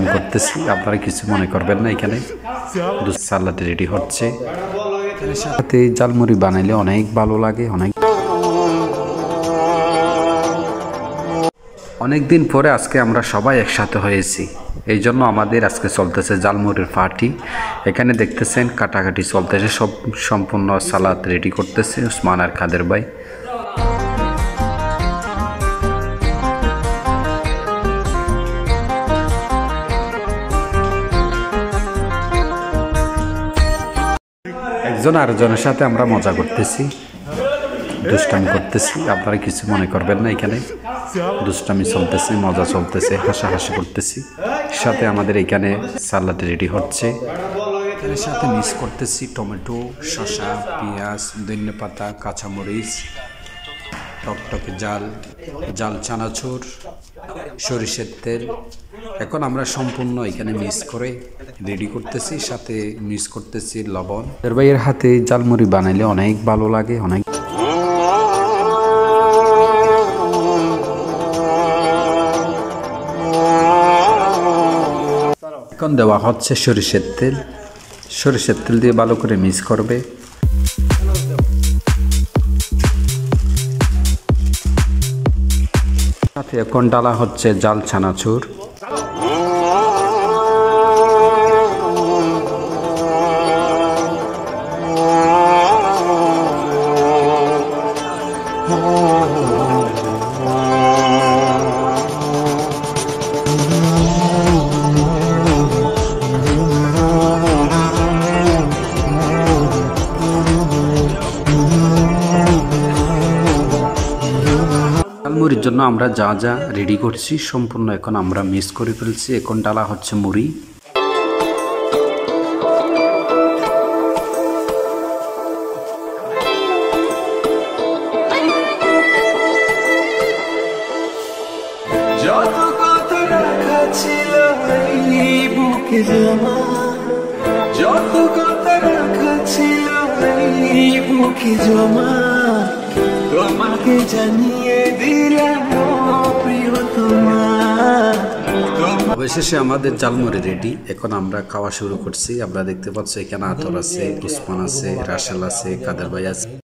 দুষ্টামি করতেছি, আপনারা কিছু মনে করবেন না। এখানে সালাদ রেডি হচ্ছে, সাথে জালমুড়ি বানাইলে অনেক ভালো লাগে। অনেক দিন পরে আজকে আমরা সবাই একসাথে হয়েছি, এই জন্য আমাদের আজকে চলতেছে জালমুড়ির পার্টি। এখানে দেখতেছেন কাটাকাটি চলতেছে, সব সম্পূর্ণ সালাদ রেডি করতেছে উসমান আর কাদের ভাই। একজন আরেকজনের সাথে আমরা মজা করতেছি, দুষ্টামি করতেছি, আপনারা কিছু মনে করবেন না। এখানে দুষ্টামি চলতেছে, মজা চলতেছে, হাসাহাসি করতেছি। সাথে আমাদের এখানে সালাদ রেডি হচ্ছে, এর সাথে মিক্স করতেছি টমেটো, শসা, পেঁয়াজ, ধনেপাতা, কাঁচামরিচ, টকটকে জাল চানাচুর, সরিষার তেল। এখন আমরা সম্পূর্ণ এখানে মিক্স করে রেডি করতেছি, সাথে মিক্স করতেছি লবণ। এর ভাইয়ের হাতে জালমুড়ি বানাইলে অনেক ভালো লাগে। এখন দেওয়া হচ্ছে সরিষার তেল দিয়ে ভালো করে মিক্স করবে। সাথে এখন ডালা হচ্ছে জাল চানাচুর। জালমুড়ির জন্য আমরা যা যা রেডি করছি সম্পূর্ণ এখন আমরা মিক্স করে ফেলছি। এখন ডালা হচ্ছে মুড়ি। যত কথা রাখা ছিল এই বুকে জমা, যত কথা রাখা ছিল এই বুকে জমা, তোমাকে জানিয়ে দিলাম প্রিয়তমা। অবশেষে আমাদের জালমুড়ি রেডি। এখন আমরা খাওয়া শুরু করছি। আমরা দেখতে পাচ্ছি এখানে আতর আছে, উসমান আছে, রাসেল আছে, কাদের ভাই আছে।